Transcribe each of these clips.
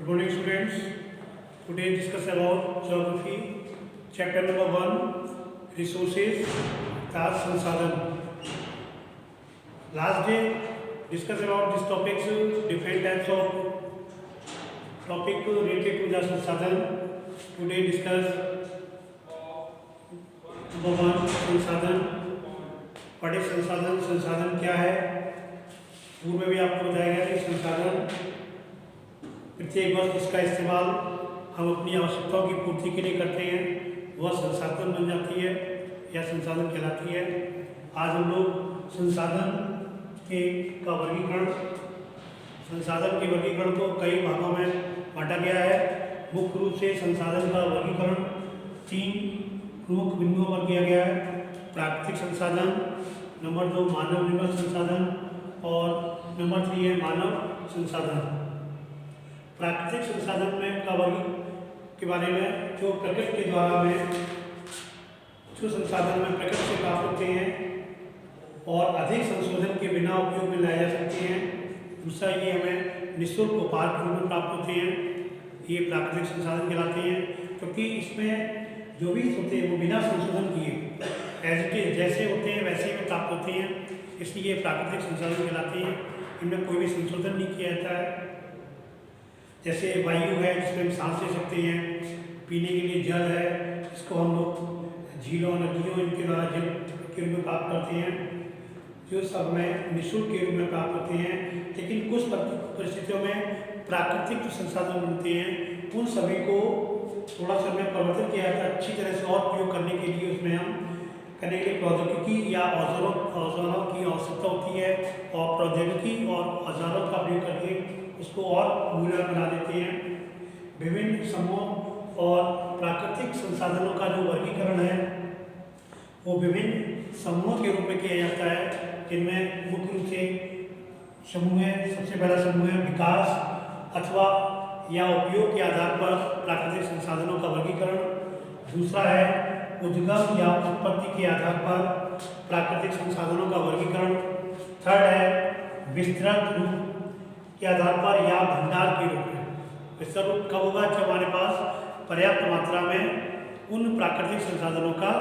Good morning, students. Today discuss about geography, chapter number 1, resources, task संसाधन. Last day discuss about this topics, different types of topic related to the संसाधन. Today discuss number 1, संसाधन. What is संसाधन? संसाधन क्या है? पूर्व में भी आपको बताया गया कि संसाधन प्रत्येक वर्ष इसका इस्तेमाल हम अपनी आवश्यकताओं की पूर्ति के लिए करते हैं, वह संसाधन बन जाती है या संसाधन कहलाती है। आज हम लोग संसाधन का वर्गीकरण, संसाधन के वर्गीकरण को कई भागों में बांटा गया है। मुख्य रूप से संसाधन का वर्गीकरण 3 प्रमुख बिंदुओं पर किया गया है। प्राकृतिक संसाधन, नंबर 2 मानव निर्मित संसाधन और नंबर 3 है मानव संसाधन। प्राकृतिक संसाधन में का वर्ग के बारे में जो प्रकृति के द्वारा में जो संसाधन में प्रकृति से प्राप्त होते हैं और अधिक संशोधन के बिना उपयोग में लाए जा सकते हैं। दूसरा ये हमें निःशुल्क उपहार के रूप में प्राप्त होते हैं, ये प्राकृतिक संसाधन कहलाते हैं, क्योंकि इसमें जो भी होते हैं वो बिना संशोधन किए एज इट इज जैसे होते हैं वैसे ही प्राप्त होते हैं, इसलिए प्राकृतिक संसाधन कहलाते हैं। इनमें कोई भी संशोधन नहीं किया जाता है। जैसे वायु है जिसमें हम सांस ले सकते हैं, पीने के लिए जल है जिसको हम लोग झीलों नदियों इनके द्वारा जल के रूप में प्राप्त करते हैं, जो सब में निःशुल्क के रूप में प्राप्त होते हैं। लेकिन कुछ परिस्थितियों में प्राकृतिक जो संसाधन बनते हैं उन सभी को थोड़ा सा में परिवर्तन किया जाता है अच्छी तरह से और प्रयोग करने के लिए। उसमें हम करने के लिए प्रौद्योगिकी या औजारों की आवश्यकता होती है और प्रौद्योगिकी और औजारों का प्रयोग करके उसको और मूल्यवान बना देते हैं। विभिन्न समूह और प्राकृतिक संसाधनों का जो वर्गीकरण है वो विभिन्न समूहों के रूप में किया जाता है, जिनमें मुख्य रूप से समूह है। सबसे पहला समूह है विकास अथवा या उपयोग के आधार पर प्राकृतिक संसाधनों का वर्गीकरण। दूसरा है उद्गम या उत्पत्ति के आधार पर प्राकृतिक संसाधनों का वर्गीकरण। थर्ड है विस्तृत रूप के आधार पर या भंडार के रूप में। विस्तृत रूप कब होगा? जब हमारे पास पर्याप्त मात्रा में उन प्राकृतिक संसाधनों का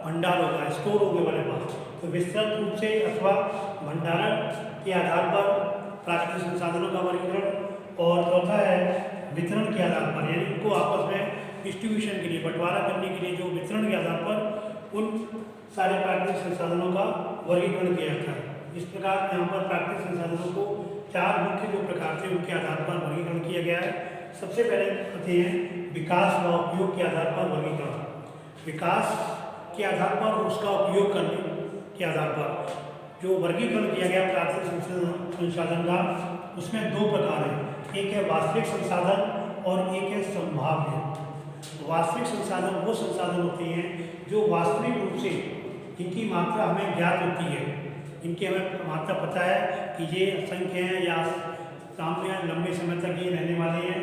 भंडार होगा, स्टोर होंगे हमारे पास। तो विस्तृत रूप से अथवा भंडारण के आधार पर प्राकृतिक संसाधनों का वर्गीकरण। और चौथा है वितरण के आधार पर, यानी उनको आपस में डिस्ट्रीब्यूशन के लिए, बंटवारा करने के लिए जो वितरण के आधार पर उन सारे प्राकृतिक संसाधनों का वर्गीकरण किया जाता है। इस प्रकार यहाँ पर प्राकृतिक संसाधनों को 4 मुख्य जो प्रकार थे उनके आधार पर वर्गीकरण किया गया है। सबसे पहले आते हैं विकास व उपयोग के आधार पर वर्गीकरण। विकास के आधार पर और उसका उपयोग करने के आधार पर जो वर्गीकरण किया गया प्राकृतिक संसाधन का, उसमें 2 प्रकार हैं। एक है वास्तविक संसाधन और एक है संभाव्य। वास्तविक संसाधन वो संसाधन होते हैं जो वास्तविक रूप से जिनकी मात्रा हमें ज्ञात होती है, इनकी हमें मात्रा पता है कि ये असंख्य हैं या सामने लंबे समय तक ये रहने वाले हैं।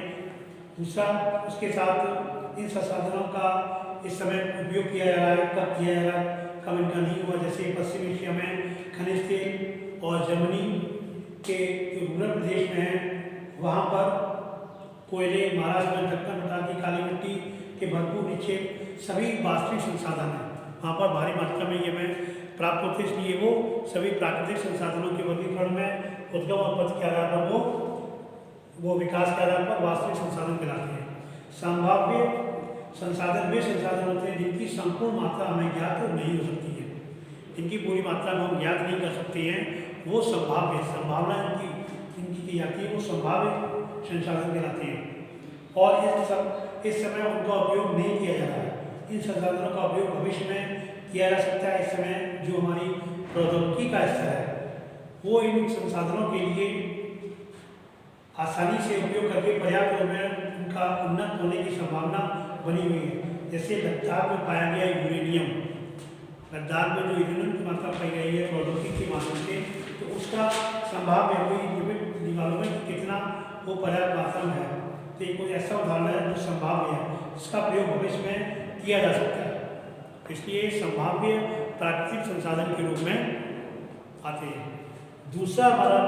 दूसरा, उसके साथ इन संसाधनों का इस समय उपयोग किया जा रहा है, कब किया जा रहा है, कब इनका नहीं हुआ। जैसे पश्चिम एशिया में खनिज तेल और जर्मनी के रूरल प्रदेश में है, वहाँ पर कोयले, महाराष्ट्र में दक्कन पठार की काली मिट्टी के भरपूर निक्षेप सभी वास्तविक संसाधन हैं। वहाँ पर भारी मात्रा में ये हमें प्राप्त होते, इसलिए वो सभी प्राकृतिक संसाधनों के वर्गीकरण में उद्गम और उत्पत्ति के आधार पर वो विकास के आधार पर वास्तविक संसाधन कहलाते हैं। संभाव्य संसाधन वे संसाधन होते हैं जिनकी संपूर्ण मात्रा हमें ज्ञात नहीं हो सकती है, जिनकी पूरी मात्रा को हम ज्ञात नहीं कर सकते हैं, वो संभाव्य, संभावना इनकी की जाती है, वो संभाव्य संसाधन कहलाते हैं। और इस समय उनका उपयोग नहीं किया जा रहा है। इन संसाधनों का उपयोग भविष्य में किया जा सकता है। इस समय जो हमारी प्रौद्योगिकी का स्तर है वो इन संसाधनों के लिए आसानी से उपयोग करके पर्याप्त रूप में उनका उन्नत होने की संभावना बनी हुई है। जैसे लद्दाख में पाया गया यूरेनियम, लद्दाख में जो यूरेनियम की मात्रा पाई गई है प्रौद्योगिकी के माध्यम से, तो उसका संभाव्य कोई निकालों में कितना वो पर्याप्त मात्रा में है। तो ये कोई ऐसा उदाहरण है जो संभाव्य है, जिसका प्रयोग भविष्य में किया जा सकता है। इसलिए संभाव्य प्राकृतिक संसाधन के रूप में आते हैं। दूसरा हमारा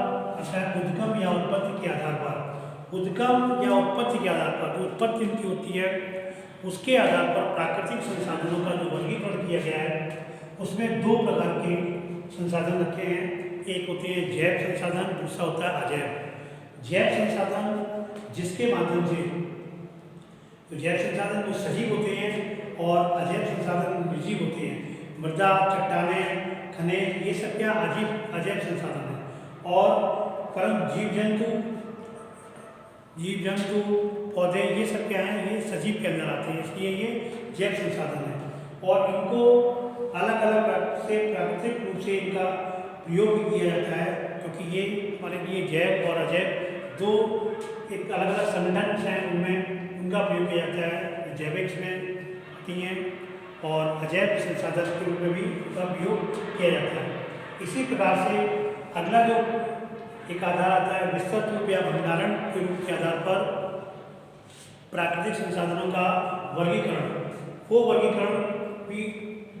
उद्गम या उत्पत्ति के आधार पर उद्गम या उत्पत्ति के आधार पर, जो उत्पत्ति इनकी होती है उसके आधार पर प्राकृतिक संसाधनों का जो वर्गीकरण किया गया है उसमें दो प्रकार के संसाधन रखे हैं। एक होते हैं जैव संसाधन, दूसरा होता है अजैव। जैव संसाधन जिसके माध्यम से, तो जैव संसाधन जो सजीव होते हैं और अजैव संसाधन निर्जीव होते हैं। मृदा, चट्टानें, खनिज, ये सब क्या अजैव संसाधन है। और परंतु जीव जंतु पौधे ये सब क्या हैं, ये सजीव के अंदर आते हैं, इसलिए ये जैव संसाधन है। और इनको अलग अलग से प्राकृतिक रूप से इनका प्रयोग भी किया जाता है, क्योंकि ये हमारे लिए जैव और अजैव दो एक अलग अलग संगठन हैं, उनमें उनका प्रयोग किया जाता है। जैविक्स में आती हैं और अजैव संसाधन के रूप में भी उनका प्रयोग किया जाता है। इसी प्रकार से अगला जो एक आधार आता है विस्तृत रूप या भंडारण के रूप के आधार पर प्राकृतिक संसाधनों का वर्गीकरण। वो वर्गीकरण भी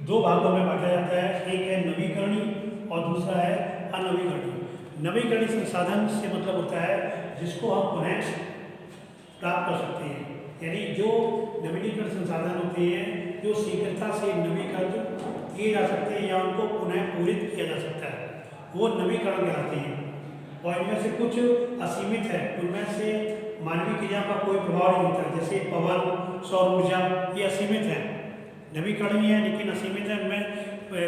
दो भागों में बांटा जाता है, एक है नवीकरणीय और दूसरा है अनवीकरणीय। नवीकरणीय संसाधन से मतलब होता है जिसको हम पुनः प्राप्त कर सकते हैं, यानी जो नवीनीकरण संसाधन होते हैं जो शीघ्रता से नवीकरण किए जा सकते हैं या उनको पुनः पूरित किया जा सकता है, वो नवीकरण कहलाते हैं। और इनमें से कुछ असीमित है, उनमें से मानवीय क्रिया का कोई प्रभाव नहीं होता, जैसे पवन, सौर ऊर्जा, ये असीमित है, नवीकरणीय है लेकिन असीमित है, उनमें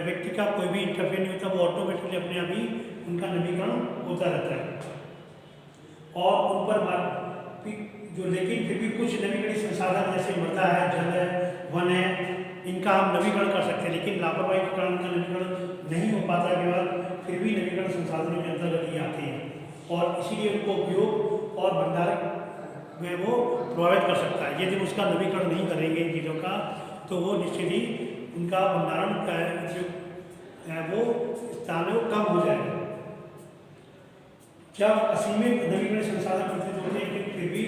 व्यक्ति का कोई भी इंटरफेयर नहीं होता, वो ऑटोमेटिकली अपने आप ही उनका नवीकरण होता रहता है। और उन पर जो लेकिन फिर भी कुछ नवीकरणीय संसाधन जैसे मृदा है, जल है, वन है, इनका हम नवीकरण कर सकते हैं, लेकिन लापरवाही के कारण इनका नवीकरण नहीं हो पाता, केवल फिर भी नवीकरण संसाधनों के अंतर्गत ये आते हैं और इसीलिए उनको उपयोग और भंडारण में वो प्रभावित कर सकता है। यदि उसका नवीकरण नहीं करेंगे इन चीज़ों का तो वो निश्चित ही उनका भंडारण का जो है वो स्थान में कम हो जाएगा। जब असीमित नवीकरण संसाधन प्रतीत होते हैं फिर भी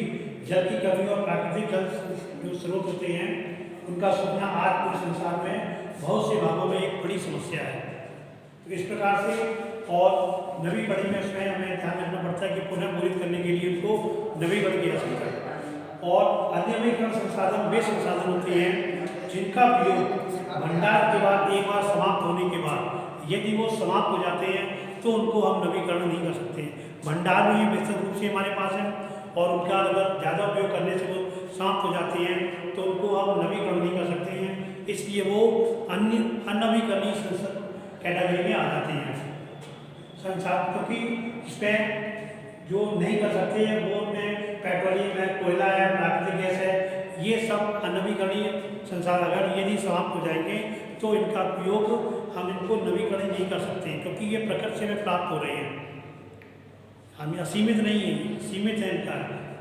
जल की कमी और प्राकृतिक जल जो स्रोत होते हैं उनका सूखना आज पूरे संसार में बहुत से भागों में एक बड़ी समस्या है। तो इस प्रकार से और नवीकरण में उसमें हमें ध्यान रखना पड़ता है कि पुनः पूरित करने के लिए उनको नवीकरण किया जा सकता है। और अनवीकरण संसाधन वे संसाधन होते हैं जिनका प्रयोग भंडार के बाद एक बार समाप्त होने के बाद यदि वो समाप्त हो जाते हैं तो उनको हम नवीकरण नहीं कर सकते। भंडार में ही विस्तृत रूप से हमारे पास है और उनका अगर ज़्यादा उपयोग करने से वो समाप्त हो जाते हैं तो उनको हम नवीकरण नहीं कर सकते हैं, इसलिए वो अनवीकरणीय कैटेगरी में आ जाते हैं संसाधन, क्योंकि इसमें जो नहीं कर सकते हैं वो में पेट्रोलियम है, कोयला है, प्राकृतिक गैस है, ये सब अनवीकरणीय संसाधन अगर यदि समाप्त हो जाएंगे तो इनका उपयोग हम इनको नवीकरण नहीं कर सकते क्योंकि ये प्रकृति में प्राप्त हो रहे हैं, हम असीमित नहीं है, सीमित है, इनका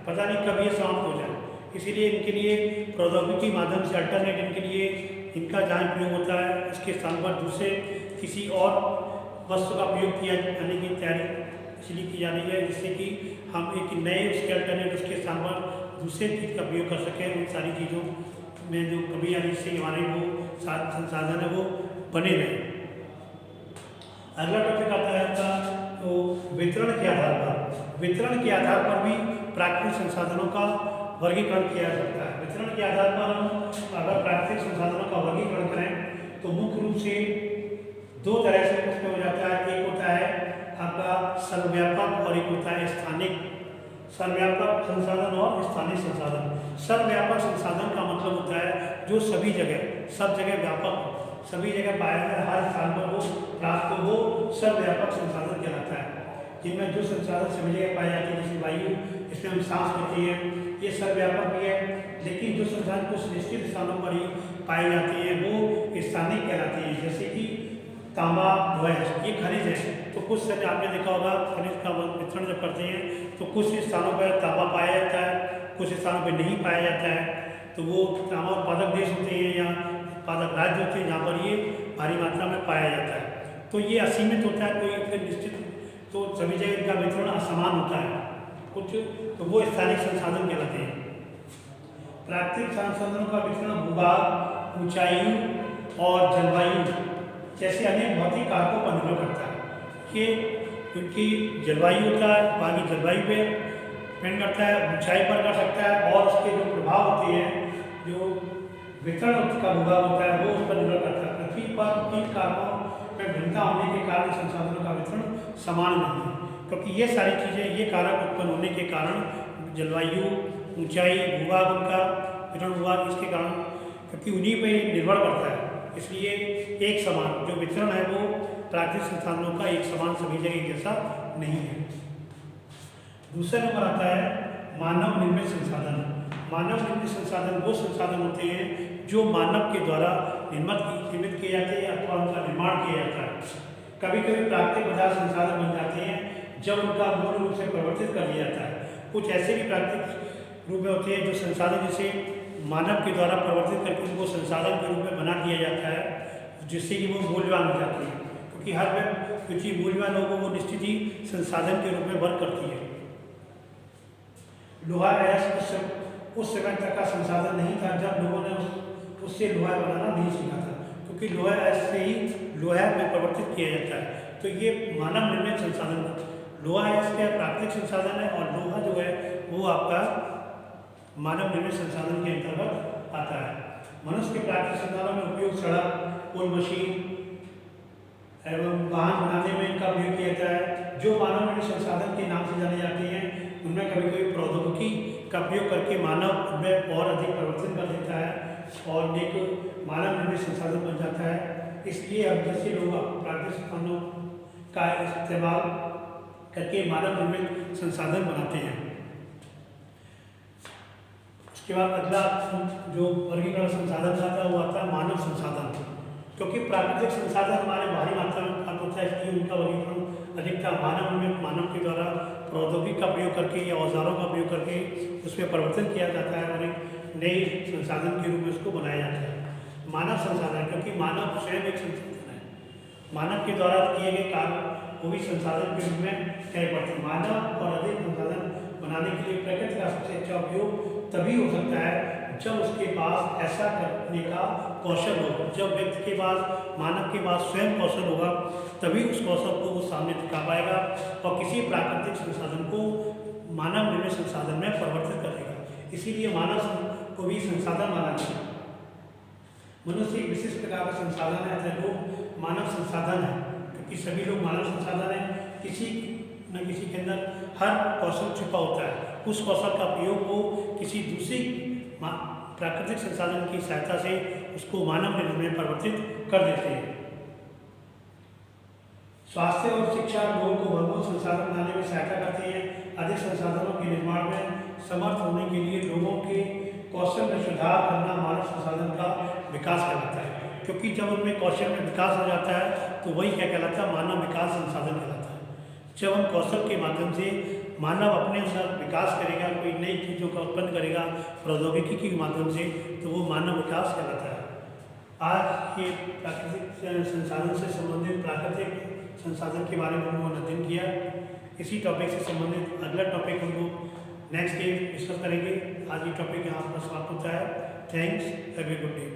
पता नहीं कब ये समाप्त हो जाए। इसीलिए इनके लिए प्रौद्योगिकी माध्यम से अल्टरनेट इनके लिए इनका जहाँ प्रयोग होता है इसके स्थान पर दूसरे किसी और वस्तु का प्रयोग किया जाने की तैयारी इसलिए की जा रही है जिससे कि हम एक नए उसके अल्टरनेट उसके स्थान पर दूसरे चीज़ का प्रयोग कर सकें। उन सारी चीज़ों में जो कभी यानी इससे हमारे वो संसाधन है वो बने रहे। अगला टॉपिक आता है आपका तो वितरण के आधार पर। वितरण के आधार पर भी प्राकृतिक संसाधनों का वर्गीकरण किया जा सकता है। वितरण के आधार पर हम अगर प्राकृतिक संसाधनों का वर्गीकरण करें तो मुख्य रूप से दो तरह से उसमें हो जाता है। एक होता है आपका सर्वव्यापक और एक होता है स्थानिक। सर्वव्यापक संसाधन और स्थानिक संसाधन। सर्वव्यापक संसाधन का मतलब होता है जो सभी जगह सब जगह व्यापक सभी जगह पाया जाए, हर स्थान पर वो प्राप्त हो, सर्वव्यापक संसाधन कहलाता है। जिनमें जो संसाधन सभी जगह पाए जाते हैं जैसे वायु, इसमें हम सांस लेते हैं, ये सर्वव्यापक भी है। लेकिन जो संसाधन कुछ निश्चित स्थानों पर ही पाए जाते हैं वो स्थानिक कहलाते हैं। जैसे कि तांबा, लोहा, ये खनिज है तो कुछ समय आपने देखा होगा खनिज का वितरण जब करते हैं तो कुछ स्थानों पर तांबा पाया जाता है, कुछ स्थानों पर नहीं पाया जाता है। तो वो तांबा उत्पादक देश होते हैं या उत्पादक राज्य होते हैं जहाँ पर ये भारी मात्रा में पाया जाता है। तो ये असीमित होता है, कोई फिर निश्चित तो सभी जगह इनका वितरण असमान होता है कुछ, तो वो स्थानिक संसाधन कहलाते हैं। प्राकृतिक संसाधनों का वितरण भूभाग, ऊंचाई और जलवायु जैसे अनेक भौतिक कारकों पर निर्भर करता है। कि क्योंकि जलवायु होता है, वहाँ की जलवायु पे डिपेंड करता है, ऊंचाई पर कर सकता है, और उसके जो प्रभाव होते हैं, जो वितरण का भूभाग होता है, वो उस पर निर्भर करता है। पृथ्वी पर इन कारकों में भिन्नता होने के कारण संसाधनों का वितरण समान नहीं है, क्योंकि ये सारी चीज़ें, ये कारक उत्पन्न होने के कारण, जलवायु, ऊंचाई, भूभाग, उनका वितरण भूभाग, इसके कारण, क्योंकि उन्हीं पे निर्भर करता है, इसलिए एक समान जो वितरण है वो प्राकृतिक संसाधनों का एक समान सभी जगह जैसा नहीं है। दूसरा नंबर आता है मानव निर्मित संसाधन। मानव निर्मित संसाधन वो संसाधन होते हैं जो मानव के द्वारा निर्मित किए जाते हैं अथवा उनका निर्माण किया जाता है। कभी कभी प्राकृतिक पदार्थ संसाधन बन जाते हैं जब उनका मूल रूप से परिवर्तित कर दिया जाता है। कुछ ऐसे भी प्राकृतिक रूप में होते हैं जो संसाधन जिसे मानव के द्वारा परिवर्तित करके उनको संसाधन के रूप में बना दिया जाता है, जिससे कि वो मूल्यवान हो जाती है, क्योंकि हर चीज़ मूल्यवान लोगों को निश्चित ही संसाधन के रूप में वर्क करती है। लोहा ऐसा उस समय तक का संसाधन नहीं था जब लोगों ने उससे लोहा बनाना नहीं सीखा था, क्योंकि लोहा ऐसे ही लोहा में परिवर्तित किया जाता है। तो ये मानव निर्मित संसाधन, लोहा इसका प्राकृतिक संसाधन है, और लोहा जो है वो आपका मानव निर्मित संसाधन के अंतर्गत आता है। मनुष्य के प्राकृतिक संसाधनों में उपयोग सड़क, पुल, मशीन एवं वाहन बनाने में इनका उपयोग किया जाता है। जो मानव निर्मित संसाधन के नाम से जाने जाते हैं उनमें कभी कभी प्रौद्योगिकी का उपयोग करके मानव उनमें और अधिक परिवर्तन कर देता है और एक मानव निर्मित संसाधन बन जाता है। इसलिए अब जैसे लोग प्राकृतिक संसाधनों का इस्तेमाल करके मानव निर्मित संसाधन बनाते हैं। उसके बाद अगला जो वर्गीकरण संसाधन का आता है वो आता है मानव संसाधन, क्योंकि प्राकृतिक संसाधन हमारे भारी मात्रा में प्राप्त होता है, इसलिए उनका वर्गीकरण अधिकता मानव निर्मित, मानव के द्वारा प्रौद्योगिकी का प्रयोग करके या औजारों का प्रयोग करके उसमें परिवर्तन किया जाता है और एक नए संसाधन के रूप में उसको बनाया जाता है। मानव संसाधन, क्योंकि मानव स्वयं एक संसाधन है, मानव के द्वारा किए गए कार्य वो भी संसाधन के रूप में कहे पड़ते हैं। मानव और अधिक संसाधन बनाने के लिए प्रकृति का सबसे अच्छा उपयोग तभी हो सकता है जब उसके पास ऐसा करने का कौशल हो। जब व्यक्ति के पास, मानव के पास स्वयं कौशल होगा तभी उस कौशल को वो सामने दिखा पाएगा और किसी प्राकृतिक संसाधन को मानव निर्मित संसाधन में परिवर्तित करेगा। इसीलिए मानव को भी संसाधन माना जाता है। मनुष्य एक विशिष्ट प्रकार का संसाधन है, लोग मानव संसाधन है, क्योंकि सभी लोग मानव संसाधन है। किसी न किसी के अंदर हर कौशल छिपा होता है, उस कौशल का प्रयोग वो किसी दूसरी प्राकृतिक संसाधन की सहायता से उसको मानव निर्मित में परिवर्तित कर देते हैं। स्वास्थ्य और शिक्षा लोगों को भरपूर संसाधन बनाने में सहायता करती है। अधिक संसाधनों के निर्माण में समर्थ होने के लिए लोगों के कौशल में सुधार करना मानव संसाधन का विकास कहलाता है, क्योंकि जब उनमें कौशल में विकास हो जाता है तो वही क्या कहलाता है, मानव विकास संसाधन कहलाता है। जब हम कौशल के माध्यम से मानव अपने अंदर विकास करेगा, कोई नई चीज़ों का उत्पन्न करेगा प्रौद्योगिकी के माध्यम से, तो वो मानव विकास कहलाता है। आज ये प्राकृतिक संसाधन से संबंधित प्राकृतिक संसाधन के बारे में हम लोगों ने अध्ययन किया। इसी टॉपिक से संबंधित अगला टॉपिक हम लोग नेक्स्ट डे डिस्कस करेंगे। आज ये टॉपिक यहाँ पर समाप्त होता है। Thanks, have a good day.